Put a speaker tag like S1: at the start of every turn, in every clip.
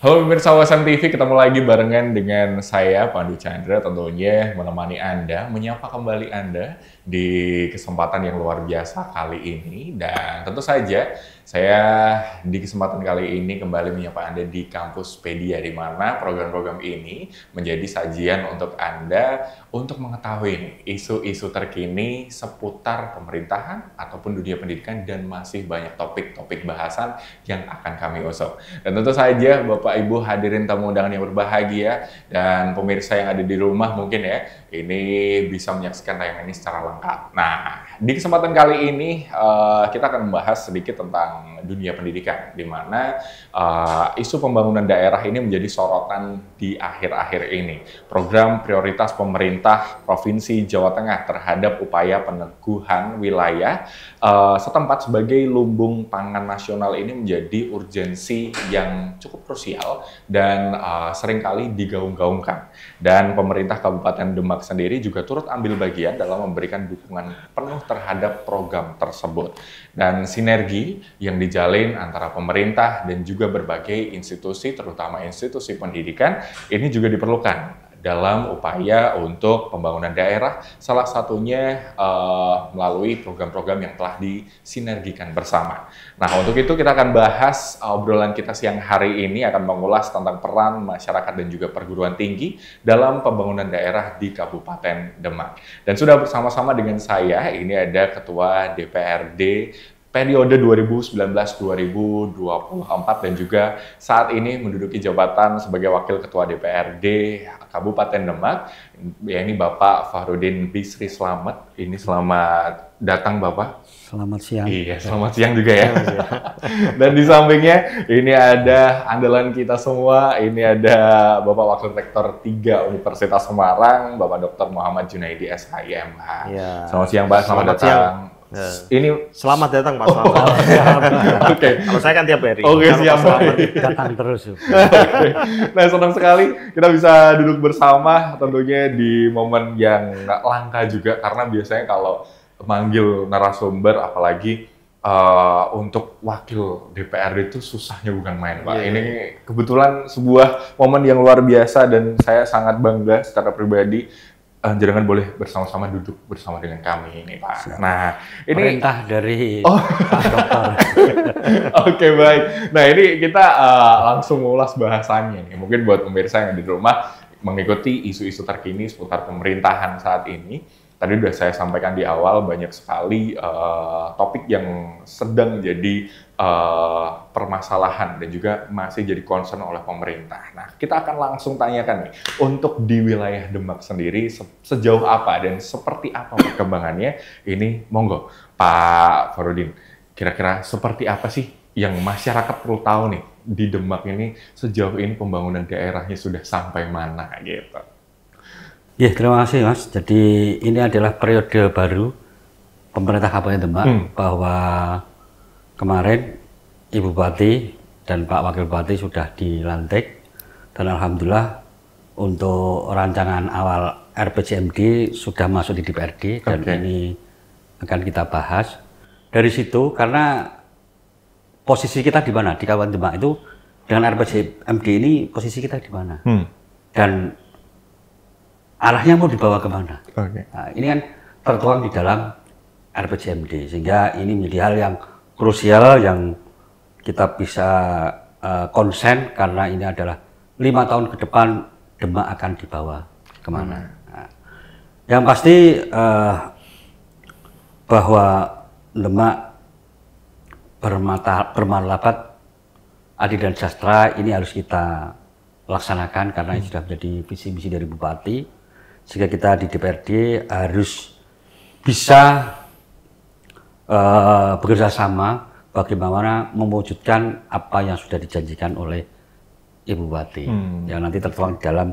S1: Halo pemirsa Wawasan TV, ketemu lagi barengan dengan saya Pandu Chandra, tentunya menemani Anda, menyapa kembali Anda di kesempatan yang luar biasa kali ini. Dan tentu saja saya di kesempatan kali ini kembali menyapa Anda di Kampus Pedia, di mana program-program ini menjadi sajian untuk Anda untuk mengetahui isu-isu terkini seputar pemerintahan ataupun dunia pendidikan, dan masih banyak topik-topik bahasan yang akan kami usung. Dan tentu saja Bapak Ibu hadirin tamu undangan yang berbahagia dan pemirsa yang ada di rumah mungkin ya, ini bisa menyaksikan tayangan ini secara lengkap. Nah, di kesempatan kali ini kita akan membahas sedikit tentang dunia pendidikan, di mana isu pembangunan daerah ini menjadi sorotan di akhir-akhir ini. Program prioritas pemerintah Provinsi Jawa Tengah terhadap upaya peneguhan wilayah setempat sebagai lumbung pangan nasional ini menjadi urgensi yang cukup krusial dan seringkali digaung-gaungkan. Dan pemerintah Kabupaten Demak sendiri juga turut ambil bagian dalam memberikan dukungan penuh terhadap program tersebut. Dan sinergi yang dijalin antara pemerintah dan juga berbagai institusi, terutama institusi pendidikan, ini juga diperlukan dalam upaya untuk pembangunan daerah, salah satunya melalui program-program yang telah disinergikan bersama. Nah, untuk itu kita akan bahas obrolan kita siang hari ini akan mengulas tentang peran masyarakat dan juga perguruan tinggi dalam pembangunan daerah di Kabupaten Demak. Dan sudah bersama-sama dengan saya, ini ada Ketua DPRD periode 2019-2024 dan juga saat ini menduduki jabatan sebagai Wakil Ketua DPRD Kabupaten Demak, yakni Bapak Fahrudin Bisri. Selamat, ini selamat datang Bapak.
S2: Selamat siang.
S1: Iya, selamat siang juga ya. Dan di sampingnya ini ada andalan kita semua, ini ada Bapak Wakil Rektor 3 Universitas Semarang, Bapak Dr. Muhammad Junaidi SHIMH.
S2: Ya.
S1: Selamat siang Pak, selamat datang.
S3: Siang.
S1: Ini
S3: selamat datang Pak. Selamat.
S1: Oke.
S3: Kalau saya kan tiap hari.
S1: Oke, siap.
S2: Datang terus.
S1: Nah, senang sekali kita bisa duduk bersama tentunya di momen yang nggak langka juga, karena biasanya kalau manggil narasumber apalagi untuk wakil DPRD itu susahnya bukan main, Pak. Ini kebetulan sebuah momen yang luar biasa dan saya sangat bangga secara pribadi. Jangan boleh bersama-sama duduk bersama dengan kami ini, Pak. Nah, ini
S2: perintah dari Pak Dokter.
S1: Oke, baik. Nah, ini kita langsung ulas bahasannya nih. Mungkin buat pemirsa yang ada di rumah mengikuti isu-isu terkini seputar pemerintahan saat ini. Tadi sudah saya sampaikan di awal, banyak sekali topik yang sedang jadi permasalahan dan juga masih jadi concern oleh pemerintah. Nah, kita akan langsung tanyakan nih, untuk di wilayah Demak sendiri sejauh apa dan seperti apa perkembangannya? Ini monggo Pak Fahrudin, kira-kira seperti apa sih yang masyarakat perlu tahu nih di Demak ini sejauh ini pembangunan daerahnya sudah sampai mana gitu?
S2: Ya, terima kasih Mas. Jadi ini adalah periode baru pemerintah Kabupaten Demak, bahwa kemarin Ibu Bupati dan Pak Wakil Bupati sudah dilantik, dan alhamdulillah untuk rancangan awal RPJMD sudah masuk di DPRD dan ini akan kita bahas. Dari situ, karena posisi kita di mana di Kabupaten Demak itu dengan RPJMD ini, posisi kita di mana dan arahnya mau dibawa kemana. Nah, ini kan tertuang di dalam RPJMD, sehingga ini menjadi hal yang krusial yang kita bisa konsen, karena ini adalah 5 tahun ke depan Demak akan dibawa kemana. Nah, yang pasti bahwa Demak bermartabat adil dan sejahtera ini harus kita laksanakan, karena ini sudah menjadi visi misi dari Bupati, sehingga kita di DPRD harus bisa bekerja sama bagaimana mewujudkan apa yang sudah dijanjikan oleh Ibu Bupati, yang nanti tertuang dalam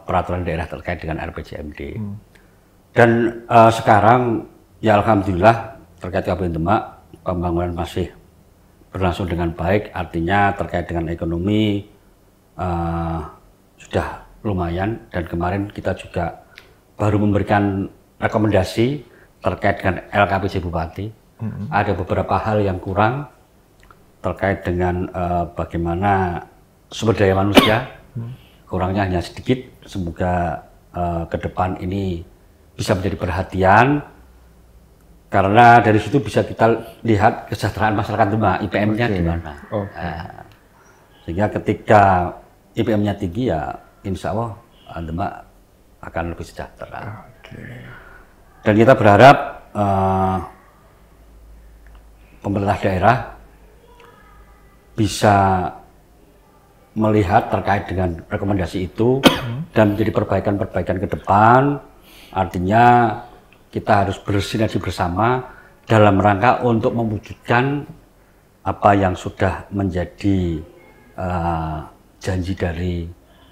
S2: peraturan daerah terkait dengan RPJMD. Dan sekarang ya alhamdulillah terkait Kabupaten Demak pembangunan masih berlangsung dengan baik, artinya terkait dengan ekonomi sudah lumayan, dan kemarin kita juga baru memberikan rekomendasi terkait dengan LKPJ Bupati. Ada beberapa hal yang kurang terkait dengan bagaimana sumber daya manusia, kurangnya hanya sedikit. Semoga ke depan ini bisa menjadi perhatian, karena dari situ bisa kita lihat kesejahteraan masyarakat Demak, IPM-nya di mana. Sehingga ketika IPM-nya tinggi ya insya Allah Demak akan lebih sejahtera. Dan kita berharap pemerintah daerah bisa melihat terkait dengan rekomendasi itu dan menjadi perbaikan-perbaikan ke depan. Artinya kita harus bersinergi bersama dalam rangka untuk mewujudkan apa yang sudah menjadi janji dari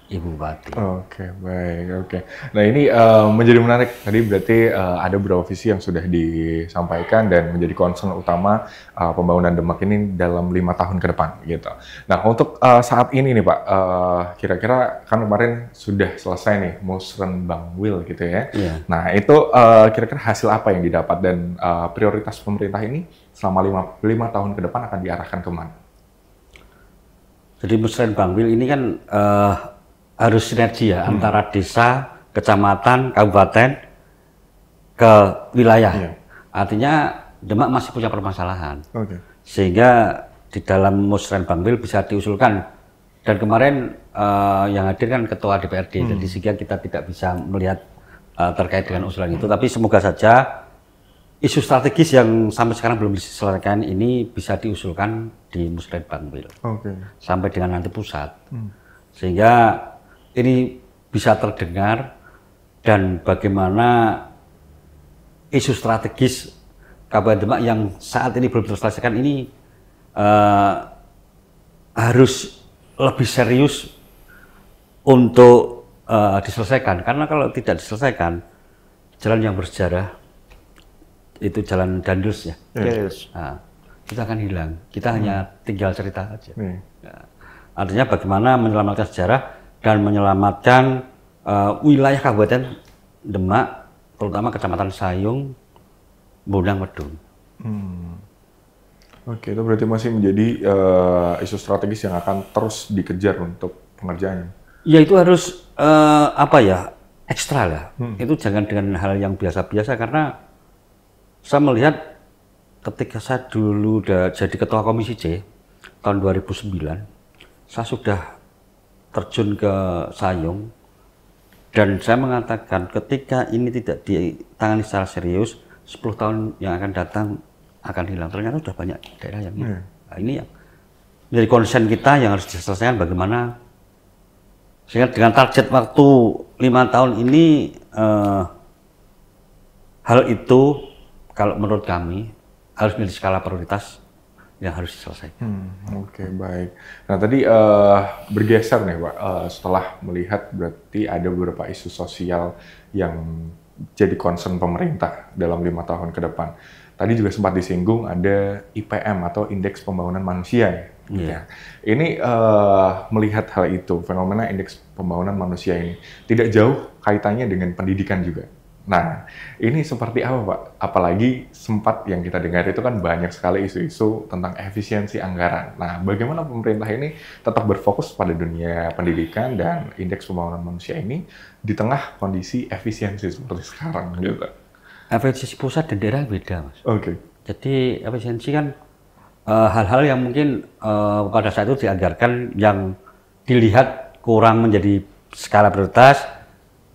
S2: Ibu Bupati.
S1: Oke, baik. Oke. Nah ini menjadi menarik. Tadi berarti ada beberapa visi yang sudah disampaikan dan menjadi concern utama pembangunan Demak ini dalam 5 tahun ke depan, gitu. Nah untuk saat ini nih Pak, kira-kira kan kemarin sudah selesai nih Musrenbangwil gitu ya.
S2: Iya.
S1: Nah itu kira-kira hasil apa yang didapat dan prioritas pemerintah ini selama 5 tahun ke depan akan diarahkan kemana?
S2: Jadi Musrenbangwil ini kan harus sinergi ya antara desa, kecamatan, kabupaten, ke wilayah. Artinya Demak masih punya permasalahan. Sehingga di dalam Musrenbangwil bisa diusulkan. Dan kemarin yang hadir kan Ketua DPRD, jadi sehingga kita tidak bisa melihat terkait dengan usulan itu. Tapi semoga saja isu strategis yang sampai sekarang belum diselesaikan ini bisa diusulkan di Musrenbangwil. Sampai dengan nanti pusat. Sehingga ini bisa terdengar dan bagaimana isu strategis Kabupaten Demak yang saat ini belum terselesaikan ini harus lebih serius untuk diselesaikan, karena kalau tidak diselesaikan jalan yang bersejarah itu jalan Dandus ya, nah, kita akan hilang, kita hanya tinggal cerita saja. Nah, artinya bagaimana menyelamatkan sejarah dan menyelamatkan wilayah Kabupaten Demak, terutama Kecamatan Sayung, Bonang, Wedung.
S1: Oke, itu berarti masih menjadi isu strategis yang akan terus dikejar untuk pengerjaannya.
S2: Ya itu harus ekstra lah. Itu jangan dengan hal yang biasa-biasa, karena saya melihat ketika saya dulu udah jadi Ketua Komisi C tahun 2009, saya sudah terjun ke Sayung dan saya mengatakan ketika ini tidak ditangani secara serius, 10 tahun yang akan datang akan hilang. Ternyata sudah banyak daerah yang hilang. Nah, ini yang menjadi concern kita yang harus diselesaikan, bagaimana sehingga dengan target waktu 5 tahun ini hal itu kalau menurut kami harus menjadi skala prioritas yang harus diselesaikan.
S1: Oke, baik. Nah tadi bergeser nih Pak, setelah melihat berarti ada beberapa isu sosial yang jadi concern pemerintah dalam 5 tahun ke depan. Tadi juga sempat disinggung ada IPM atau Indeks Pembangunan Manusia. Ya. Ini melihat hal itu, fenomena Indeks Pembangunan Manusia ini tidak jauh kaitannya dengan pendidikan juga. Nah, ini seperti apa Pak? Apalagi sempat yang kita dengar itu kan banyak sekali isu-isu tentang efisiensi anggaran. Nah, bagaimana pemerintah ini tetap berfokus pada dunia pendidikan dan Indeks Pembangunan Manusia ini di tengah kondisi efisiensi seperti sekarang gitu?
S2: Efisiensi pusat dan daerah beda, Mas. Jadi efisiensi kan hal-hal yang mungkin pada saat itu dianggarkan yang dilihat kurang menjadi skala prioritas,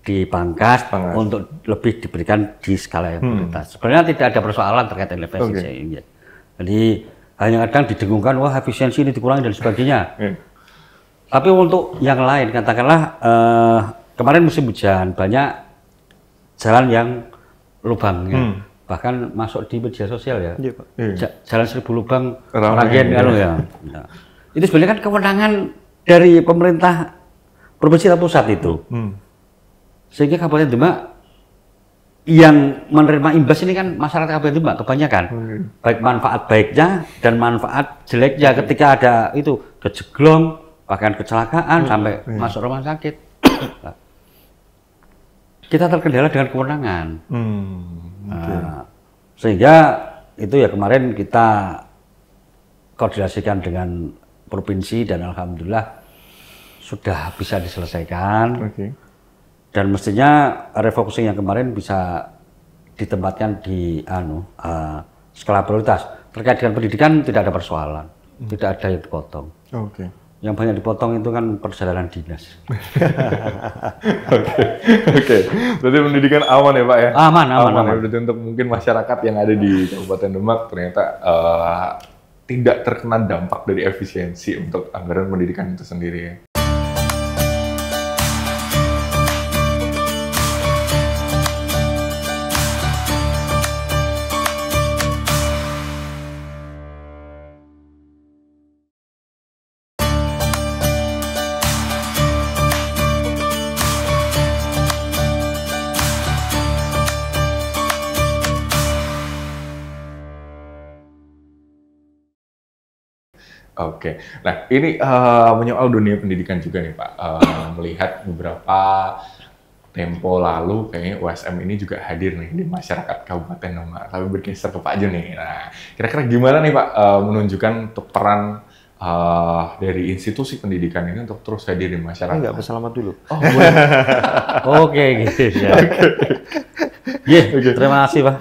S2: dipangkas untuk lebih diberikan di skala yang prioritas. Sebenarnya tidak ada persoalan terkait dengan efisiensi ini. Jadi hanya kadang didengungkan, wah efisiensi ini dikurangi dan sebagainya. Tapi untuk yang lain, katakanlah kemarin musim hujan, banyak jalan yang lubang, bahkan masuk di media sosial ya. Jalan 1000 lubang Ragen ya. Nah, itu sebenarnya kan kewenangan dari pemerintah provinsi atau pusat itu. Sehingga Kabupaten Demak yang menerima imbas ini kan masyarakat Kabupaten Demak kebanyakan. Baik manfaat baiknya dan manfaat jeleknya ketika ada itu kejeglong, bahkan kecelakaan sampai masuk rumah sakit. Kita terkendala dengan kewenangan. Sehingga itu ya kemarin kita koordinasikan dengan provinsi dan alhamdulillah sudah bisa diselesaikan.
S1: Oke.
S2: Dan mestinya refocusing yang kemarin bisa ditempatkan di skala prioritas. Terkait dengan pendidikan tidak ada persoalan, tidak ada yang dipotong.
S1: Oke.
S2: Yang banyak dipotong itu kan perjalanan dinas.
S1: Oke. Berarti pendidikan aman ya Pak ya?
S2: Aman.
S1: Ya. Berarti untuk mungkin masyarakat yang ada di Kabupaten Demak ternyata tidak terkena dampak dari efisiensi untuk anggaran pendidikan itu sendiri ya. Oke, nah ini menyoal dunia pendidikan juga nih Pak. Melihat beberapa tempo lalu kayaknya USM ini juga hadir nih di masyarakat Kabupaten Demak. Tapi bergeser ke Pak Jun nih. Nah, kira-kira gimana nih Pak menunjukkan untuk peran dari institusi pendidikan ini untuk terus hadir di masyarakat?
S3: Enggak, selamat dulu.
S1: Oh, boleh.
S2: Oke, gitu ya. Terima kasih Pak.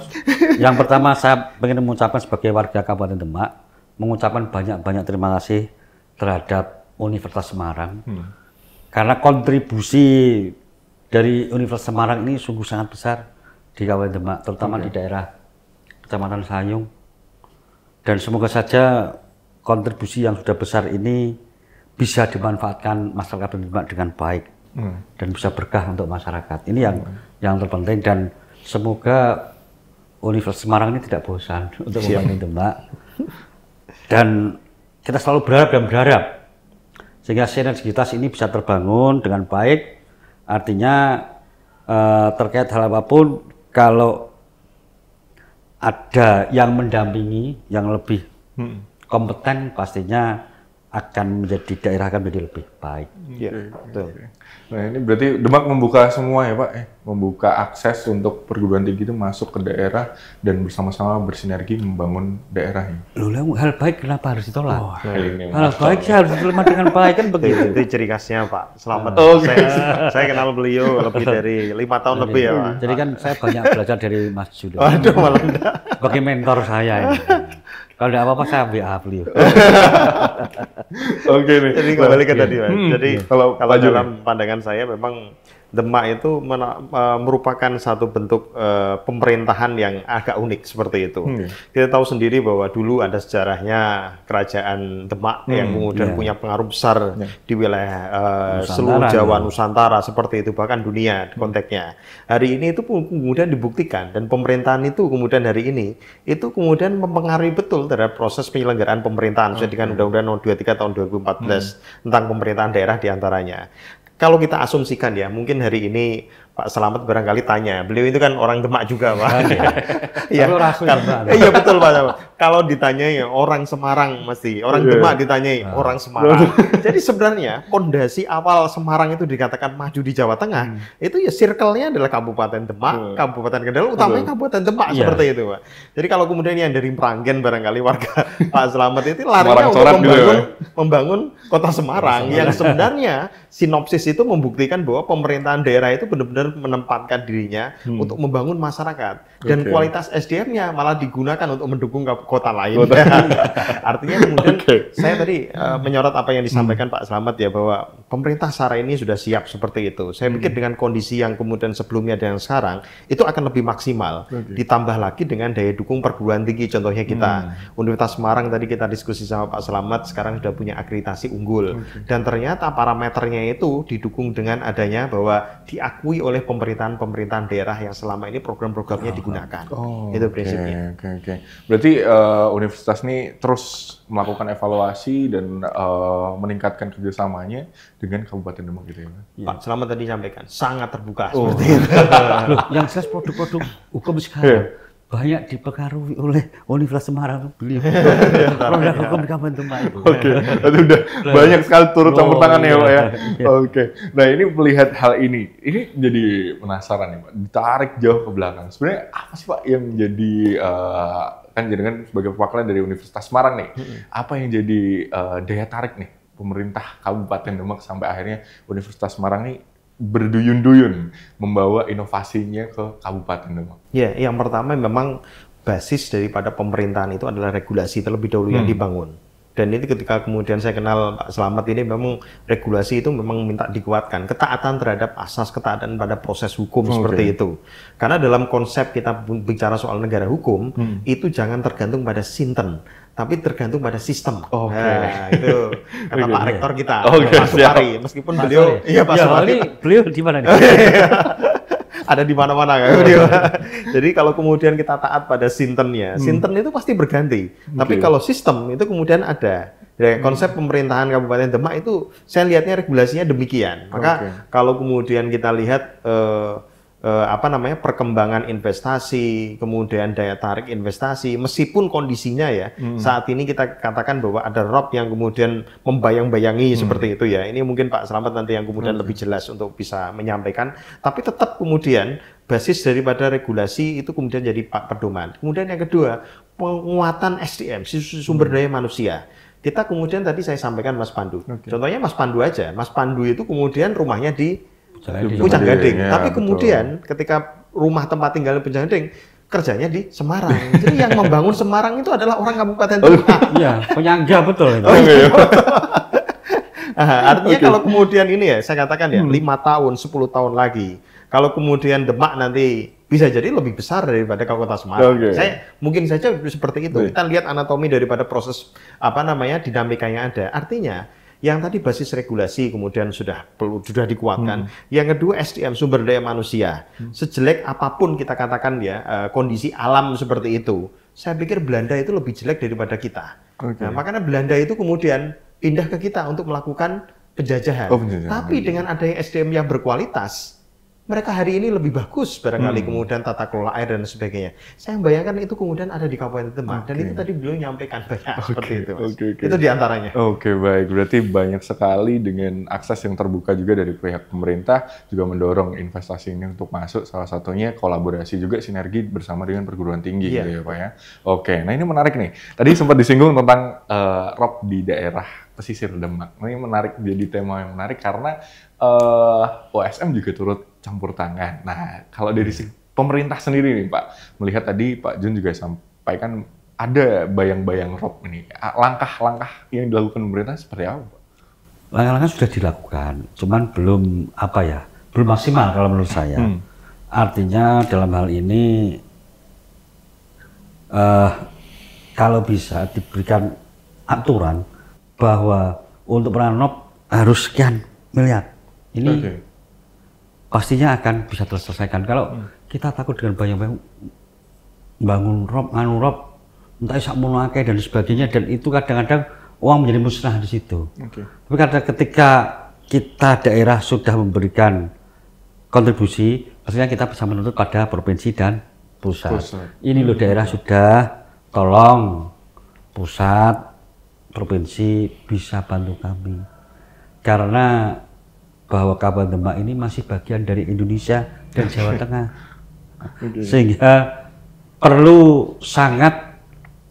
S2: Yang pertama saya ingin mengucapkan sebagai warga Kabupaten Demak, mengucapkan banyak-banyak terima kasih terhadap Universitas Semarang. Karena kontribusi dari Universitas Semarang ini sungguh sangat besar di Kabupaten Demak, terutama di daerah Kecamatan Sayung. Dan semoga saja kontribusi yang sudah besar ini bisa dimanfaatkan masyarakat Demak dengan baik dan bisa berkah untuk masyarakat. Ini yang terpenting, dan semoga Universitas Semarang ini tidak bosan untuk membangun Demak. Dan kita selalu berharap sehingga sinergitas ini bisa terbangun dengan baik. Artinya terkait hal apapun, kalau ada yang mendampingi yang lebih kompeten, pastinya akan menjadi daerah akan menjadi lebih baik.
S3: Iya, betul.
S1: Nah ini berarti Demak membuka semua ya Pak, membuka akses untuk perguruan tinggi itu masuk ke daerah dan bersama-sama bersinergi membangun daerah ini.
S2: Loh, hal baik kenapa harus ditolak?
S1: Hal
S2: baik sih harus diterima dengan baik, kan begitu.
S3: Itu ciri khasnya Pak. Selamat. Saya kenal beliau lebih dari 5 tahun lebih ya Pak.
S2: Jadi kan saya banyak belajar dari Mas Judo.
S3: Waduh, malah enggak.
S2: Sebagai mentor saya ini. Kalau tidak apa-apa saya WA beliau.
S1: Oke nih.
S3: Jadi kembali ke tadi Pak. Jadi
S1: kalau
S3: dalam pandangan saya memang Demak itu merupakan satu bentuk pemerintahan yang agak unik seperti itu. Kita tahu sendiri bahwa dulu ada sejarahnya kerajaan Demak yang kemudian punya pengaruh besar di wilayah seluruh Jawa, Nusantara seperti itu, bahkan dunia konteksnya. Hari ini itu kemudian dibuktikan, dan pemerintahan itu kemudian hari ini itu kemudian mempengaruhi betul terhadap proses penyelenggaraan pemerintahan sesuai dengan Undang-Undang Nomor 23 Tahun 2014 tentang pemerintahan daerah diantaranya. Kalau kita asumsikan ya, mungkin hari ini Pak Slamet barangkali tanya, beliau itu kan orang Demak juga Pak. Iya, iya betul Pak. Kalau ditanyai orang Semarang mesti, orang Demak ditanyai orang Semarang. Jadi sebenarnya pondasi awal Semarang itu dikatakan maju di Jawa Tengah, itu ya circle-nya adalah Kabupaten Demak, Kabupaten Kendal, utamanya Kabupaten Demak seperti itu Pak. Jadi kalau kemudian yang dari Meranggen barangkali warga Pak Slamet itu larinya untuk membangun kota Semarang, yang sebenarnya sinopsis itu membuktikan bahwa pemerintahan daerah itu benar-benar menempatkan dirinya untuk membangun masyarakat, dan kualitas SDM-nya malah digunakan untuk mendukung kota lain. Artinya kemudian saya tadi menyorot apa yang disampaikan Pak Slamet ya, bahwa pemerintah sekarang ini sudah siap seperti itu. Saya pikir dengan kondisi yang kemudian sebelumnya dan sekarang itu akan lebih maksimal. Ditambah lagi dengan daya dukung perguruan tinggi, contohnya kita Universitas Semarang tadi kita diskusi sama Pak Slamet, sekarang sudah punya akreditasi unggul, dan ternyata parameternya itu didukung dengan adanya bahwa diakui oleh pemerintahan daerah yang selama ini program-programnya digunakan. Itu prinsipnya.
S1: Oke. Berarti universitas ini terus melakukan evaluasi dan meningkatkan kerjasamanya dengan Kabupaten Demak gitu ya.
S3: Pak Slamet tadi sampaikan sangat terbuka seperti itu.
S2: Loh, yang jelas produk-produk hukum sekarang banyak dipengaruhi oleh Universitas Semarang. Beliau produk hukum di Kabupaten Demak itu.
S1: Oke, itu udah banyak sekali turut campur tangan ya Pak ya. Oke, nah ini melihat hal ini jadi penasaran nih Pak, ditarik jauh ke belakang. Sebenarnya apa sih Pak yang jadi, kan sebagai perwakilan dari Universitas Semarang nih, apa yang jadi daya tarik nih pemerintah Kabupaten Demak sampai akhirnya Universitas Semarang ini berduyun-duyun membawa inovasinya ke Kabupaten Demak?
S3: Ya, yang pertama memang basis daripada pemerintahan itu adalah regulasi terlebih dahulu yang dibangun. Dan ini ketika kemudian saya kenal Pak Slamet ini memang regulasi itu memang minta dikuatkan. Ketaatan terhadap asas, ketaatan pada proses hukum seperti itu. Karena dalam konsep kita bicara soal negara hukum, itu jangan tergantung pada sinten, tapi tergantung pada sistem. Nah, itu kata Pak Rektor kita, Pak Supari. Meskipun beliau, iya Pak Supari.
S2: Beliau di mana nih?
S3: Ada di mana-mana kan beliau. Jadi kalau kemudian kita taat pada sintennya, sinten itu pasti berganti. Tapi kalau sistem itu kemudian ada. Ya, konsep pemerintahan Kabupaten Demak itu saya lihatnya regulasinya demikian. Maka kalau kemudian kita lihat perkembangan investasi, kemudian daya tarik investasi, meskipun kondisinya ya saat ini kita katakan bahwa ada rob yang kemudian membayang-bayangi seperti itu ya. Ini mungkin Pak Slamet nanti yang kemudian lebih jelas untuk bisa menyampaikan. Tapi tetap kemudian basis daripada regulasi itu kemudian jadi pedoman. Kemudian yang kedua, penguatan SDM, sumber daya manusia. Kita kemudian tadi saya sampaikan Mas Pandu. Contohnya Mas Pandu aja. Mas Pandu itu kemudian rumahnya di Pucang Gading. Ya, tapi kemudian ketika rumah tempat tinggal Pucang Gading, kerjanya di Semarang. Jadi yang membangun Semarang itu adalah orang Kabupaten Demak.
S2: Iya, penyangga betul itu.
S3: Artinya kalau kemudian ini ya, saya katakan ya, 5 tahun, 10 tahun lagi, kalau kemudian Demak nanti bisa jadi lebih besar daripada Kota Semarang. Saya mungkin saja seperti itu. Kita lihat anatomi daripada proses dinamikanya ada. Artinya yang tadi basis regulasi kemudian sudah dikuatkan. Yang kedua SDM, sumber daya manusia. Sejelek apapun kita katakan ya kondisi alam seperti itu, saya pikir Belanda itu lebih jelek daripada kita. Nah, makanya Belanda itu kemudian pindah ke kita untuk melakukan penjajahan. Tapi dengan adanya SDM yang berkualitas, mereka hari ini lebih bagus barangkali kemudian tata kelola air dan sebagainya. Saya membayangkan itu kemudian ada di Kabupaten Demak dan itu tadi beliau nyampaikan banyak seperti itu, Mas. Itu diantaranya.
S1: Baik. Berarti banyak sekali dengan akses yang terbuka juga dari pihak pemerintah juga mendorong investasi ini untuk masuk. Salah satunya kolaborasi juga sinergi bersama dengan perguruan tinggi gitu ya Pak ya. Nah ini menarik nih. Tadi sempat disinggung tentang rob di daerah pesisir Demak. Ini menarik, jadi tema yang menarik karena OSM juga turut campur tangan. Nah, kalau dari pemerintah sendiri nih Pak, melihat tadi Pak Jun juga sampaikan ada bayang-bayang rob ini. Langkah-langkah yang dilakukan pemerintah seperti apa Pak?
S2: Langkah-langkah sudah dilakukan, cuman belum belum maksimal kalau menurut saya. Artinya dalam hal ini kalau bisa diberikan aturan bahwa untuk peranop harus sekian miliar. Ini pastinya akan bisa terselesaikan. Kalau kita takut dengan bayang-bayang bangun rob, entah isak munake dan sebagainya, dan itu kadang-kadang uang menjadi musnah di situ. Tapi karena ketika kita daerah sudah memberikan kontribusi, pastinya kita bisa menuntut pada provinsi dan pusat. Ini loh daerah sudah, tolong pusat, provinsi bisa bantu kami. Karena bahwa Kabupaten Demak ini masih bagian dari Indonesia dan Jawa Tengah. Sehingga perlu sangat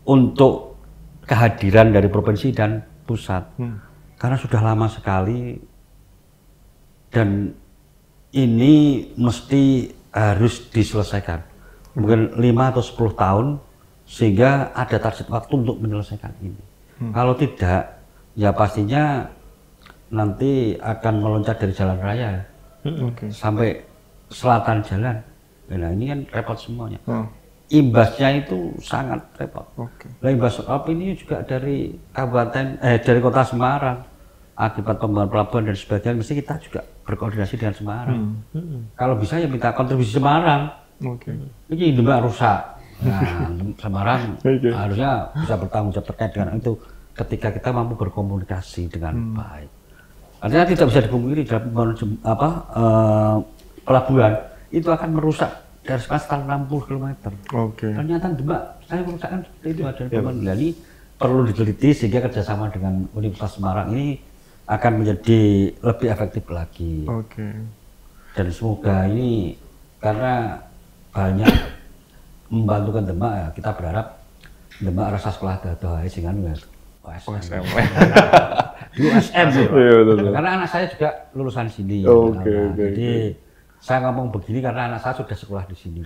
S2: untuk kehadiran dari provinsi dan pusat. Karena sudah lama sekali dan ini mesti harus diselesaikan. Mungkin 5 atau 10 tahun sehingga ada target waktu untuk menyelesaikan ini. Kalau tidak, ya pastinya nanti akan meloncat dari jalan raya sampai selatan jalan. Nah ini kan repot semuanya. Imbasnya itu sangat repot. Nah, imbas rob ini juga dari dari Kota Semarang akibat pembangunan pelabuhan dan sebagainya. Mesti kita juga berkoordinasi dengan Semarang. Kalau bisa ya minta kontribusi Semarang. Ini Demak rusak. Nah, Semarang harusnya bisa bertanggung jawab terkait dengan itu ketika kita mampu berkomunikasi dengan baik. Artinya tidak bisa dipungkiri dalam pelabuhan itu akan merusak dari sekitar 60 km. Ternyata Demak saya merusakkan seperti itu ada pembangunan. Ini perlu diteliti sehingga kerjasama dengan Universitas Semarang ini akan menjadi lebih efektif lagi. Dan semoga ini karena banyak membantukan Demak ya, kita berharap Demak rasa sekolah dadah dengan OSM. di USM.
S1: Iya, betul.
S2: Karena anak saya juga lulusan sini.
S1: Oke.
S2: Jadi saya ngomong begini karena anak saya sudah sekolah di sini.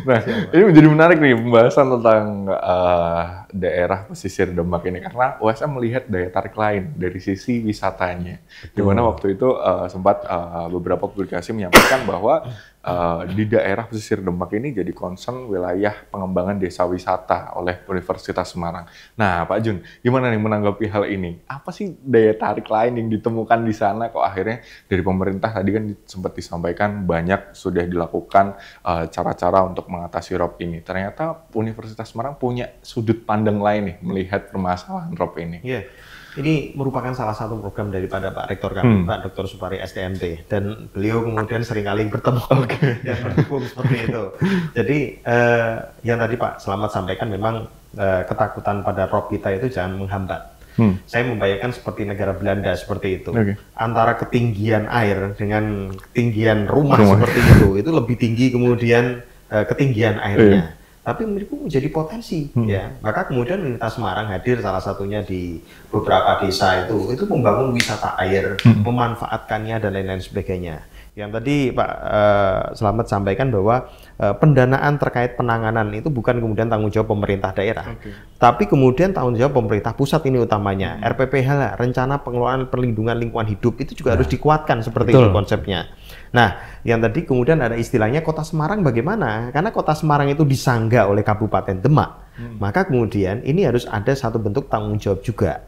S1: Nah, ini menjadi menarik nih pembahasan tentang daerah pesisir Demak ini karena USM melihat daya tarik lain dari sisi wisatanya. Di mana waktu itu sempat beberapa publikasi menyampaikan bahwa di daerah pesisir Demak ini jadi concern wilayah pengembangan desa wisata oleh Universitas Semarang. Nah, Pak Jun, gimana nih menanggapi hal ini? Apa sih daya tarik lain yang ditemukan di sana kok akhirnya dari pemerintah tadi kan sempat disampaikan banyak sudah dilakukan cara-cara untuk mengatasi ROP ini. Ternyata Universitas Semarang punya sudut pandang lain nih melihat permasalahan ROP ini.
S3: Iya, ini merupakan salah satu program daripada Pak Rektor kami, Pak Dr. Supari STMT, dan beliau kemudian seringkali bertemu dan mendukung seperti itu. Jadi yang tadi Pak Slamet sampaikan memang ketakutan pada ROP kita itu jangan menghambat. Saya membayangkan seperti negara Belanda seperti itu. Antara ketinggian air dengan ketinggian rumah seperti itu lebih tinggi kemudian ketinggian airnya. Tapi menurutku menjadi potensi, ya. Maka kemudian Universitas Semarang hadir salah satunya di beberapa desa itu membangun wisata air, memanfaatkannya dan lain-lain sebagainya. Yang tadi Pak Slamet sampaikan bahwa pendanaan terkait penanganan itu bukan kemudian tanggung jawab pemerintah daerah, tapi kemudian tanggung jawab pemerintah pusat ini utamanya. RPPH lah, Rencana Pengelolaan Perlindungan Lingkungan Hidup itu juga harus dikuatkan seperti itu konsepnya. Nah, yang tadi kemudian ada istilahnya Kota Semarang bagaimana? Karena Kota Semarang itu disangga oleh Kabupaten Demak. Maka kemudian ini harus ada satu bentuk tanggung jawab juga.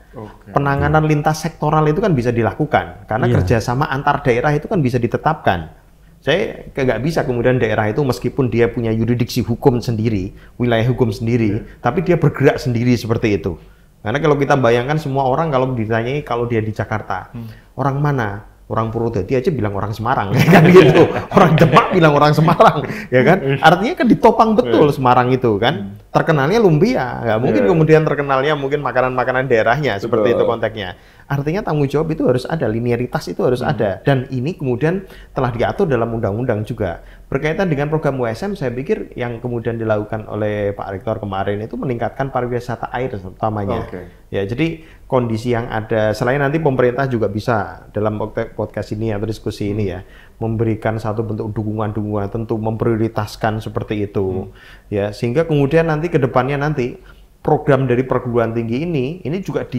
S3: Penanganan lintas sektoral itu kan bisa dilakukan karena kerjasama antar daerah itu kan bisa ditetapkan. Saya nggak bisa kemudian daerah itu meskipun dia punya yurisdiksi hukum sendiri, wilayah hukum sendiri, tapi dia bergerak sendiri seperti itu. Karena kalau kita bayangkan semua orang kalau ditanyai kalau dia di Jakarta, orang mana? Orang Purwodadi aja bilang orang Semarang, kan gitu. Orang Demak bilang orang Semarang, ya kan? Artinya kan ditopang betul Semarang itu kan. Terkenalnya lumpia, nggak mungkin kemudian terkenalnya mungkin makanan-makanan daerahnya seperti itu konteksnya. Artinya tanggung jawab itu harus ada, linearitas itu harus ada. Dan ini kemudian telah diatur dalam undang-undang juga. Berkaitan dengan program USM, saya pikir yang kemudian dilakukan oleh Pak Rektor kemarin itu meningkatkan pariwisata air utamanya. Ya, jadi kondisi yang ada, selain nanti pemerintah juga bisa dalam podcast ini atau diskusi ini ya, memberikan satu bentuk dukungan-dukungan tentu memprioritaskan seperti itu. Ya, sehingga kemudian nanti ke depannya nanti program dari perguruan tinggi ini juga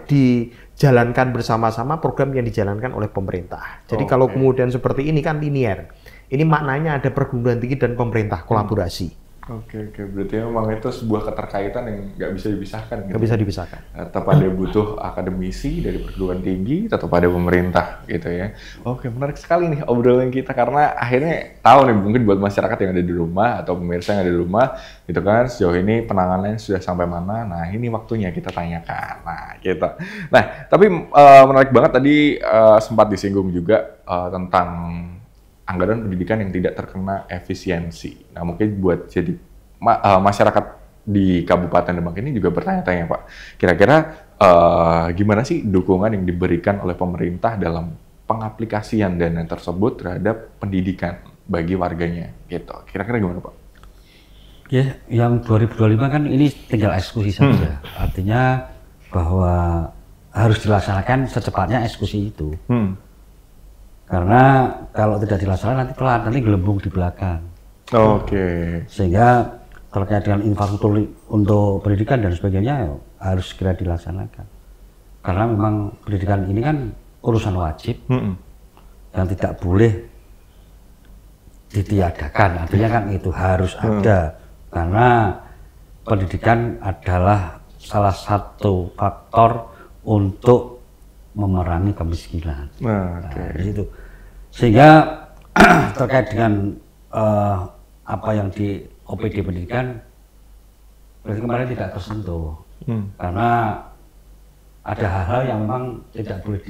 S3: dijalankan bersama-sama program yang dijalankan oleh pemerintah. Jadi kalau kemudian seperti ini kan linear. Ini maknanya ada perguruan tinggi dan pemerintah kolaborasi.
S1: Oke. Berarti memang itu sebuah keterkaitan yang nggak bisa dipisahkan.
S3: Nggak bisa dipisahkan.
S1: Tetap ada butuh akademisi dari perguruan tinggi, tetap ada pemerintah gitu ya. Oke, menarik sekali nih obrolan kita karena akhirnya tahu nih mungkin buat masyarakat yang ada di rumah atau pemirsa yang ada di rumah gitu kan sejauh ini penanganannya sudah sampai mana. Nah ini waktunya kita tanyakan. Nah tapi menarik banget tadi sempat disinggung juga tentang anggaran pendidikan yang tidak terkena efisiensi. Nah mungkin buat jadi masyarakat di Kabupaten Demak ini juga bertanya-tanya Pak, kira-kira gimana sih dukungan yang diberikan oleh pemerintah dalam pengaplikasian dana tersebut terhadap pendidikan bagi warganya gitu. Kira-kira gimana Pak?
S2: Ya, yang 2025 kan ini tinggal eksekusi saja. Artinya bahwa harus dilaksanakan secepatnya eksekusi itu. Karena kalau tidak dilaksanakan nanti telat, nanti gelembung di belakang. Sehingga terkait dengan infrastruktur untuk pendidikan dan sebagainya harus segera dilaksanakan. Karena memang pendidikan ini kan urusan wajib yang tidak boleh ditiadakan. Artinya kan itu harus ada. Karena pendidikan adalah salah satu faktor untuk memerangi kemiskinan. Di situ. Sehingga terkait dengan apa yang di OPD pendidikan berarti kemarin tidak tersentuh karena ada hal-hal yang memang tidak boleh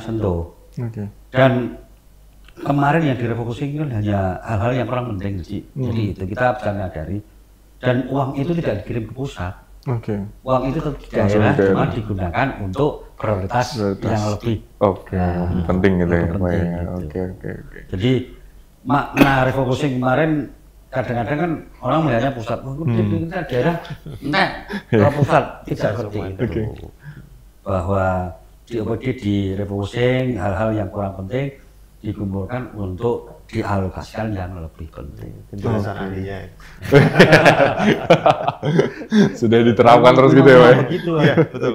S2: Sentuh.
S1: Oke.
S2: Dan kemarin yang direfocusing kan hanya hal-hal yang kurang penting sih. Jadi itu kita bisa menyadari. Dan uang itu tidak dikirim ke pusat.
S1: Oke.
S2: Uang itu tetap di daerah, cuma digunakan untuk prioritas yang lebih
S1: penting gitu ya.
S2: penting,
S1: Oke.
S2: Jadi makna refocusing kemarin kadang-kadang kan orang melihatnya pusat, kita daerah, kalau pusat tidak seperti itu. Bahwa di refocusing hal-hal yang kurang penting dikumpulkan untuk dialokasikan yang lebih penting.
S1: Sudah diterapkan terus gitu ya, Pak?
S2: Begitu,
S3: ya, betul.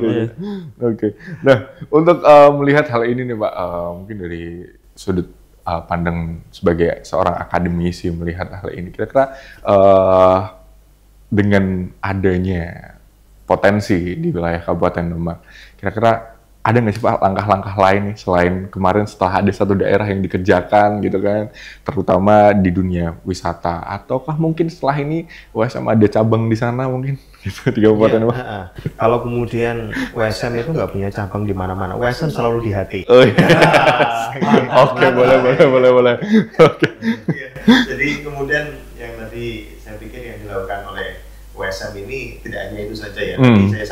S1: Oke. Nah, untuk melihat hal ini nih, Pak, mungkin dari sudut pandang sebagai seorang akademisi melihat hal ini, kira-kira dengan adanya potensi di wilayah Kabupaten Demak, kira-kira ada nggak sih Pak langkah-langkah lain nih selain kemarin setelah ada satu daerah yang dikerjakan gitu kan, terutama di dunia wisata, ataukah mungkin setelah ini USM ada cabang di sana mungkin gitu di Kabupaten Demak?
S3: Kalau kemudian USM itu nggak punya cabang di mana-mana, USM selalu di hati.
S1: Oh iya. Oke, boleh. Oke.
S3: Jadi kemudian yang tadi saya pikir yang dilakukan oleh USM ini tidak hanya itu saja ya. Tadi saya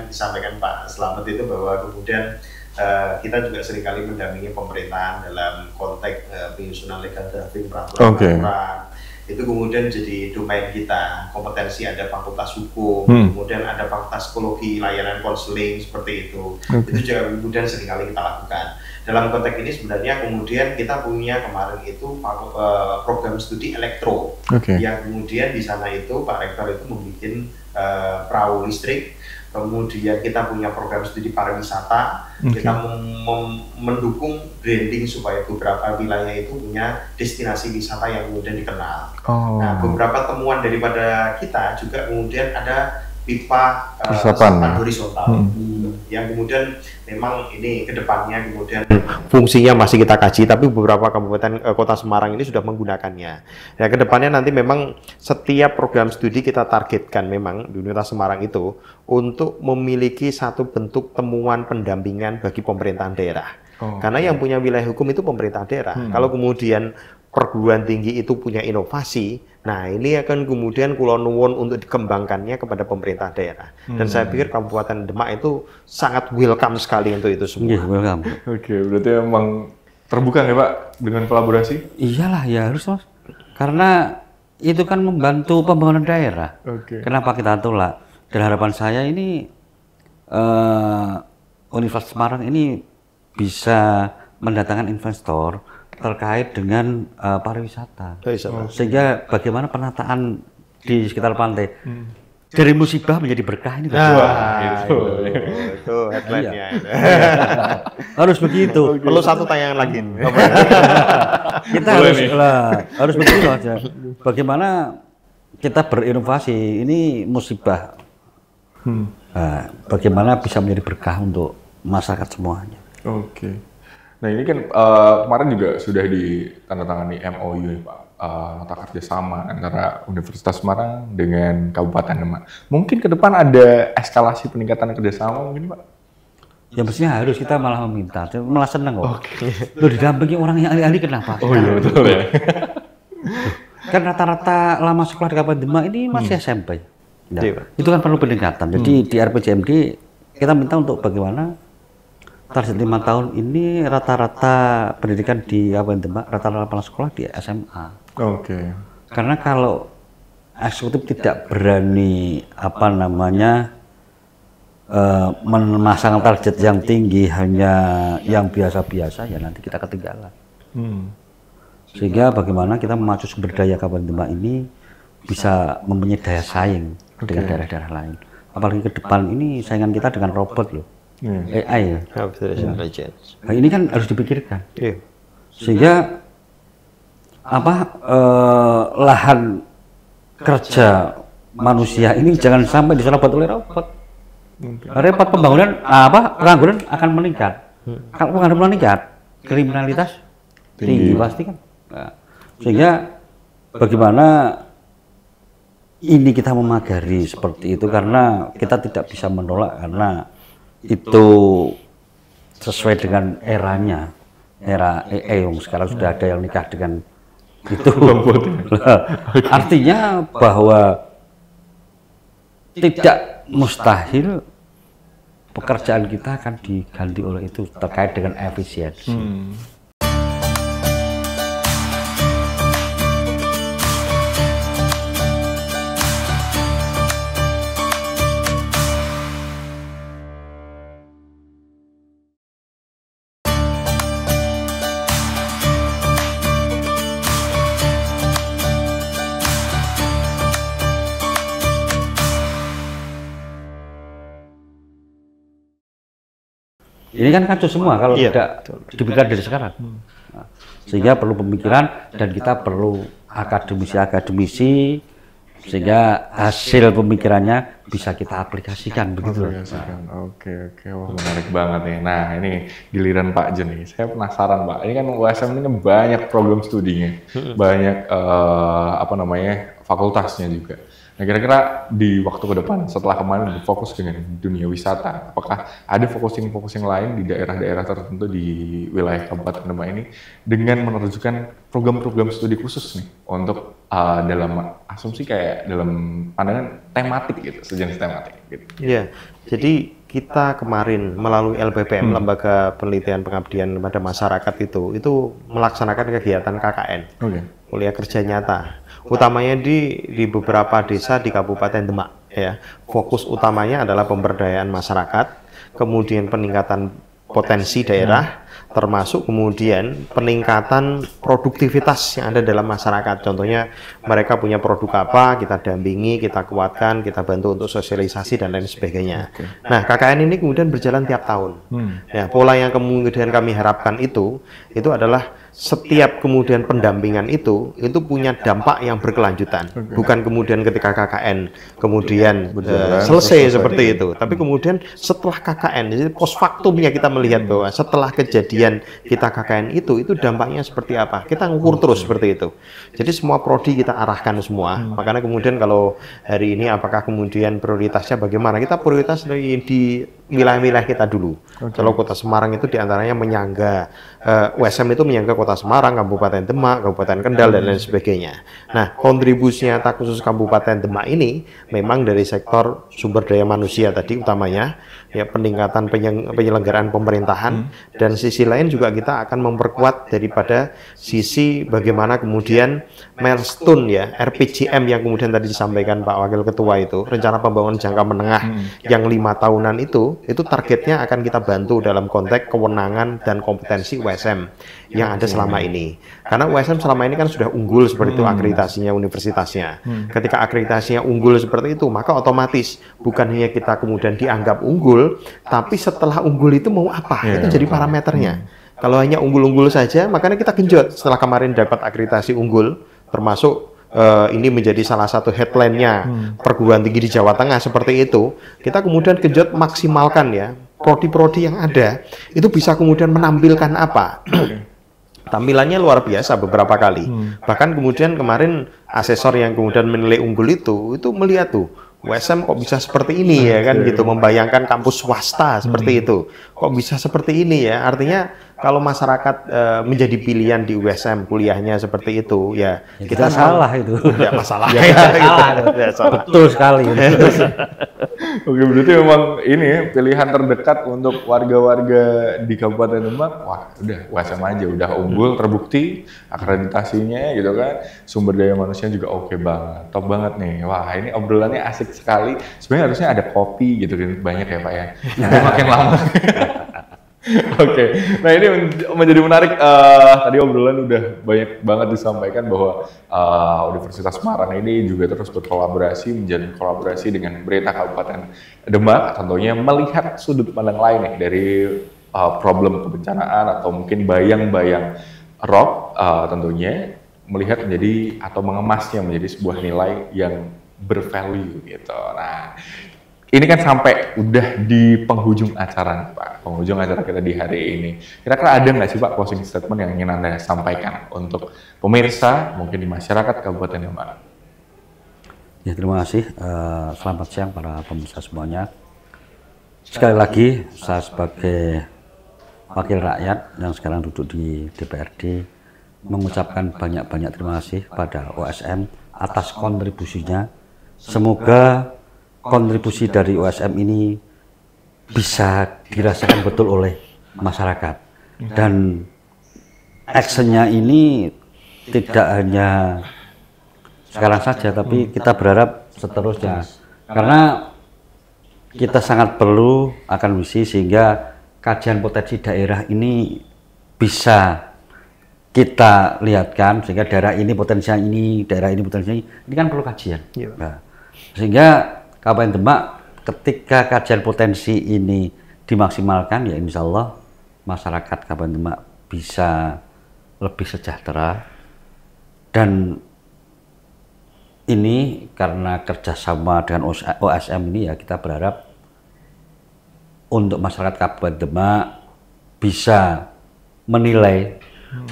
S3: disampaikan Pak Slamet itu bahwa kemudian kita juga seringkali mendampingi pemerintahan dalam konteks penyusunan legal drafting peraturan. Itu kemudian jadi domain kita, kompetensi ada fakultas hukum, kemudian ada fakultas psikologi, layanan konseling seperti itu. Itu juga kemudian seringkali kita lakukan. Dalam konteks ini sebenarnya kemudian kita punya kemarin itu program studi elektro, yang kemudian di sana itu Pak Rektor itu membuat perahu listrik, kemudian kita punya program studi pariwisata, kita mendukung branding supaya beberapa wilayah itu punya destinasi wisata yang kemudian dikenal. Nah, beberapa temuan daripada kita juga kemudian ada pipa horizontal yang kemudian memang ini kedepannya kemudian fungsinya masih kita kaji, tapi beberapa kabupaten kota Semarang ini sudah menggunakannya. Ya, kedepannya nanti memang setiap program studi kita targetkan memang di Universitas Semarang itu untuk memiliki satu bentuk temuan pendampingan bagi pemerintahan daerah. Karena yang punya wilayah hukum itu pemerintah daerah. Kalau kemudian perguruan tinggi itu punya inovasi, nah ini akan kemudian Kulon Nuwun untuk dikembangkannya kepada pemerintah daerah. Dan saya pikir Kabupaten Demak itu sangat welcome sekali untuk itu semua.
S2: Welcome.
S1: Oke, berarti memang terbuka ya Pak dengan kolaborasi?
S2: Iyalah, ya harus Mas. Karena itu kan membantu pembangunan daerah. Kenapa kita tolak? Dan harapan saya ini Universitas Semarang ini bisa mendatangkan investor terkait dengan pariwisata, sehingga bagaimana penataan di sekitar pantai dari musibah menjadi berkah ini.
S3: Itu headline-nya.
S2: Harus begitu.
S3: Perlu satu tayangan lagi.
S2: Kita harus begitu aja. Bagaimana kita berinovasi ini musibah, bagaimana bisa menjadi berkah untuk masyarakat semuanya.
S1: Nah ini kan kemarin juga sudah ditandatangani MOU nih Pak, nota kerjasama antara Universitas Semarang dengan Kabupaten Demak. Mungkin ke depan ada eskalasi peningkatan kerjasama mungkin Pak?
S2: Ya mestinya harus, kita malah meminta, malah senang kok. Loh, didampingi orang yang ahli-ahli kenapa?
S1: Oh iya betul ya.
S2: Kan rata-rata lama sekolah di Kabupaten Demak ini masih SMP. Nah, itu kan perlu peningkatan. Jadi di RPJMD kita minta untuk bagaimana target 5 tahun ini rata-rata pendidikan di Kabupaten Demak, rata-rata sekolah di SMA. Karena kalau eksekutif tidak berani memasang target yang tinggi hanya yang biasa-biasa, ya nanti kita ketinggalan. Sehingga bagaimana kita memacu sumber daya Kabupaten Demak ini bisa mempunyai daya saing dengan daerah-daerah lain. Apalagi ke depan ini saingan kita dengan robot loh. AI ya. Nah, ini kan harus dipikirkan. Sehingga lahan kerja manusia ini jangan sampai diserobot oleh robot. Repot pembangunan pengangguran akan meningkat. Kalau pengangguran meningkat, kriminalitas tinggi pasti kan. Nah, sehingga bagaimana ini kita memagari seperti itu, karena kita tidak bisa menolak karena itu sesuai dengan eranya, era yang sekarang sudah ada yang nikah dengan itu. Artinya bahwa tidak mustahil pekerjaan kita akan diganti oleh itu terkait dengan efisiensi. Ini kan kacau semua kalau tidak dipikirkan dari sekarang. Nah, sehingga perlu pemikiran dan kita perlu akademisi-akademisi sehingga hasil pemikirannya bisa kita aplikasikan begitu.
S1: Oke, wah menarik banget nih. Nah ini giliran Pak Jen nih. Saya penasaran Pak. Ini kan USM ini kan banyak program studinya, banyak fakultasnya juga. Nah kira-kira di waktu ke depan setelah kemarin berfokus dengan dunia wisata, apakah ada focusing lain di daerah-daerah tertentu di wilayah Kabupaten Demak ini dengan menerjunkan program-program studi khusus nih untuk dalam asumsi kayak dalam pandangan tematik gitu, sejenis tematik gitu.
S3: Iya, jadi kita kemarin melalui LPPM, Lembaga Penelitian Pengabdian pada Masyarakat itu melaksanakan kegiatan KKN, kuliah kerja nyata. Utamanya di beberapa desa di Kabupaten Demak ya. Fokus utamanya adalah pemberdayaan masyarakat, kemudian peningkatan potensi daerah, termasuk kemudian peningkatan produktivitas yang ada dalam masyarakat. Contohnya mereka punya produk apa, kita dampingi, kita kuatkan, kita bantu untuk sosialisasi dan lain sebagainya. Nah, KKN ini kemudian berjalan tiap tahun. Ya, pola yang kemudian kami harapkan itu adalah setiap kemudian pendampingan itu punya dampak yang berkelanjutan. Bukan kemudian ketika KKN kemudian selesai seperti itu, tapi kemudian setelah KKN, jadi post factumnya kita melihat bahwa setelah kejadian kita KKN itu dampaknya seperti apa. Kita ngukur terus seperti itu. Jadi semua prodi kita arahkan semua. Makanya kemudian kalau hari ini apakah kemudian prioritasnya bagaimana? Kita prioritas di wilayah-wilayah kita dulu. Kalau Kota Semarang itu diantaranya menyangga USM itu menyangga Kota Semarang, Kabupaten Demak, Kabupaten Kendal dan lain sebagainya. Nah, kontribusi nyata khusus Kabupaten Demak ini memang dari sektor sumber daya manusia tadi utamanya, ya peningkatan penyelenggaraan pemerintahan, dan sisi lain juga kita akan memperkuat daripada sisi bagaimana kemudian milestone ya RPJM yang kemudian tadi disampaikan Pak Wakil Ketua itu, rencana pembangunan jangka menengah yang 5 tahunan itu targetnya akan kita bantu dalam konteks kewenangan dan kompetensi USM yang ada selama ini. Karena USM selama ini kan sudah unggul seperti itu akreditasinya universitasnya. Ketika akreditasinya unggul seperti itu, maka otomatis bukan hanya kita kemudian dianggap unggul, tapi setelah unggul itu mau apa? Itu jadi parameternya. Kalau hanya unggul-unggul saja, makanya kita genjot setelah kemarin dapat akreditasi unggul, termasuk ini menjadi salah satu headline-nya perguruan tinggi di Jawa Tengah seperti itu. Kita kemudian genjot maksimalkan ya prodi-prodi yang ada itu bisa kemudian menampilkan apa. Tampilannya luar biasa beberapa kali. Bahkan kemudian kemarin asesor yang kemudian menilai unggul itu melihat tuh USM kok bisa seperti ini ya kan gitu, membayangkan kampus swasta seperti itu. Kok bisa seperti ini ya? Artinya kalau masyarakat menjadi pilihan di USM kuliahnya seperti itu ya kita
S2: salah itu.
S3: Tidak masalah.
S2: Salah. Betul sekali.
S1: Oke, berarti memang ini ya, pilihan terdekat untuk warga-warga di Kabupaten Demak, wah udah USM aja, udah unggul, terbukti akreditasinya gitu kan, sumber daya manusia juga oke banget, top banget nih. Wah ini obrolannya asik sekali. Sebenarnya harusnya ada kopi gitu kan, banyak ya Pak ya. Nanti makin lama. Oke, nah ini menjadi menarik. Tadi obrolan udah banyak banget disampaikan bahwa Universitas Semarang ini juga terus berkolaborasi, menjalin kolaborasi dengan pemerintah Kabupaten Demak, tentunya melihat sudut pandang lain nih dari problem kebencanaan atau mungkin bayang-bayang rock, tentunya melihat menjadi atau mengemasnya menjadi sebuah nilai yang bervalue gitu. Nah, ini kan sampai udah di penghujung acara, Pak. Penghujung acara kita di hari ini. Kira-kira ada nggak sih, Pak, closing statement yang ingin Anda sampaikan untuk pemirsa, mungkin di masyarakat Kabupaten Demak?
S2: Ya, terima kasih. Selamat siang para pemirsa semuanya. Sekali lagi, saya sebagai wakil rakyat yang sekarang duduk di DPRD mengucapkan banyak-banyak terima kasih pada OSM atas kontribusinya. Semoga kontribusi dari OSM ini bisa dirasakan betul oleh masyarakat, dan actionnya ini tidak hanya sekarang saja, tapi kita berharap seterusnya, karena kita sangat perlu akan misi sehingga kajian potensi daerah ini bisa kita lihatkan, sehingga daerah ini potensinya ini, daerah ini potensinya ini kan perlu kajian. Nah, sehingga Kabupaten Demak ketika kajian potensi ini dimaksimalkan, ya insya Allah masyarakat Kabupaten Demak bisa lebih sejahtera. Dan ini karena kerjasama dengan OSM ini, ya kita berharap untuk masyarakat Kabupaten Demak bisa menilai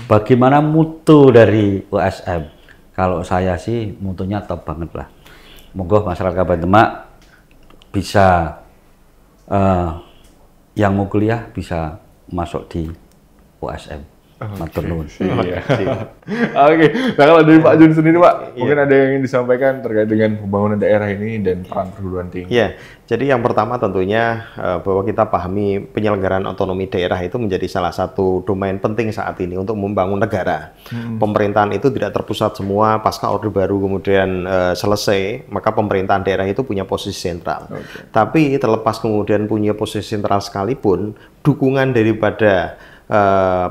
S2: bagaimana mutu dari OSM. Kalau saya sih mutunya top banget lah. Moga masyarakat Kabupaten Demak bisa yang mau kuliah bisa masuk di OSM. Matur nuwun.
S1: Iya. Oke, nah kalau dari Pak Jun sendiri Pak, mungkin ada yang ingin disampaikan terkait dengan pembangunan daerah ini dan peran perguruan tinggi.
S3: Iya, jadi yang pertama tentunya bahwa kita pahami penyelenggaraan otonomi daerah itu menjadi salah satu domain penting saat ini untuk membangun negara. Pemerintahan itu tidak terpusat semua pasca Orde Baru kemudian selesai, maka pemerintahan daerah itu punya posisi sentral. Tapi terlepas kemudian punya posisi sentral sekalipun, dukungan daripada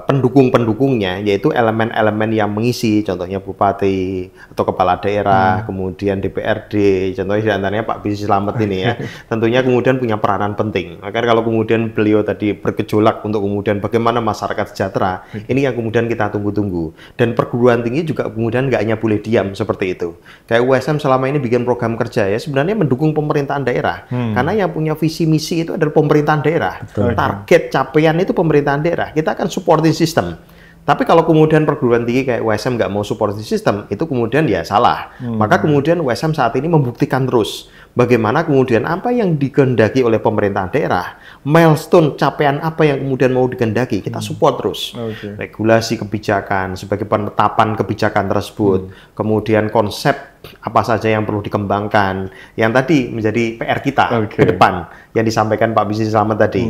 S3: pendukung-pendukungnya, yaitu elemen-elemen yang mengisi, contohnya bupati atau kepala daerah, kemudian DPRD, contohnya diantaranya Pak Bisi Slamet ini ya, tentunya kemudian punya peranan penting. Maka kalau kemudian beliau tadi bergejolak untuk kemudian bagaimana masyarakat sejahtera, ini yang kemudian kita tunggu-tunggu. Dan perguruan tinggi juga kemudian nggak hanya boleh diam seperti itu. Kayak USM selama ini bikin program kerja ya, sebenarnya mendukung pemerintahan daerah, karena yang punya visi misi itu adalah pemerintahan daerah. Target capaian itu pemerintahan daerah. Kita akan supporting system. Tapi kalau kemudian perguruan tinggi kayak USM nggak mau supporting system, itu kemudian ya salah. Maka kemudian USM saat ini membuktikan terus bagaimana kemudian apa yang dikehendaki oleh pemerintahan daerah, milestone capaian apa yang kemudian mau dikehendaki, kita support terus. Regulasi kebijakan, sebagai penetapan kebijakan tersebut, kemudian konsep apa saja yang perlu dikembangkan, yang tadi menjadi PR kita ke depan, yang disampaikan Pak Bisi Slamet tadi.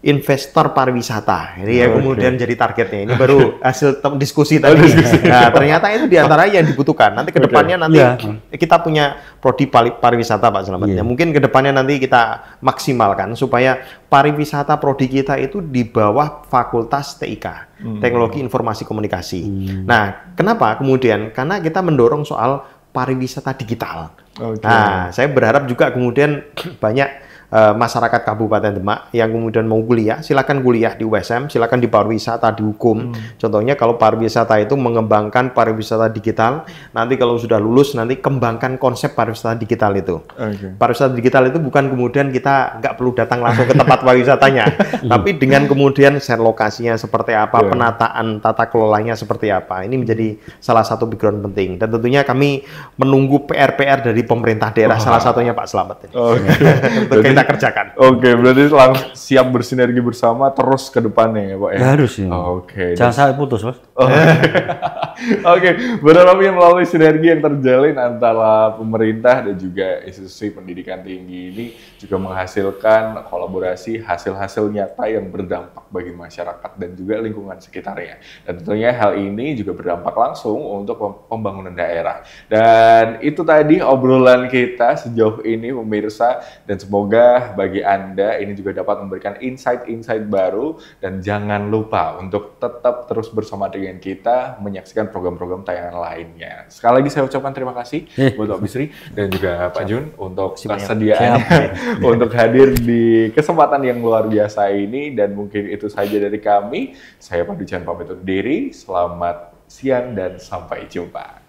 S3: Investor pariwisata, ini ya kemudian jadi targetnya. Ini baru hasil diskusi tadi. Nah, ternyata itu diantara yang dibutuhkan. Nanti ke depannya nanti kita punya prodi pariwisata Pak Slamet. Mungkin ke depannya nanti kita maksimalkan supaya pariwisata prodi kita itu di bawah Fakultas TIK, Teknologi Informasi Komunikasi. Nah, kenapa kemudian? Karena kita mendorong soal pariwisata digital. Nah, saya berharap juga kemudian banyak masyarakat Kabupaten Demak yang kemudian mau kuliah, silakan kuliah di USM, silakan di pariwisata, di hukum. Contohnya kalau pariwisata itu mengembangkan pariwisata digital, nanti kalau sudah lulus nanti kembangkan konsep pariwisata digital itu. Pariwisata digital itu bukan kemudian kita nggak perlu datang langsung ke tempat pariwisatanya, tapi dengan kemudian share lokasinya seperti apa, penataan tata kelolanya seperti apa. Ini menjadi salah satu background penting, dan tentunya kami menunggu PR-PR dari pemerintah daerah, salah satunya Pak Slamet. Kita kerjakan.
S1: Oke, berarti siap bersinergi bersama terus ke depannya ya Pak ya?
S2: Harus ya. Jangan sampai putus Mas.
S1: Oke, berharap melalui sinergi yang terjalin antara pemerintah dan juga institusi pendidikan tinggi ini juga menghasilkan kolaborasi hasil-hasil nyata yang berdampak bagi masyarakat dan juga lingkungan sekitarnya. Dan tentunya hal ini juga berdampak langsung untuk pembangunan daerah. Dan itu tadi obrolan kita sejauh ini pemirsa, dan semoga bagi Anda ini juga dapat memberikan insight-insight baru, dan jangan lupa untuk tetap terus bersama dengan kita menyaksikan program-program tayangan lainnya. Sekali lagi saya ucapkan terima kasih buat Pak Bisri dan juga Pak Jun untuk kesediaannya untuk hadir di kesempatan yang luar biasa ini, dan mungkin itu saja dari kami. Saya Pandu Chan pamit undur diri. Selamat siang dan sampai jumpa.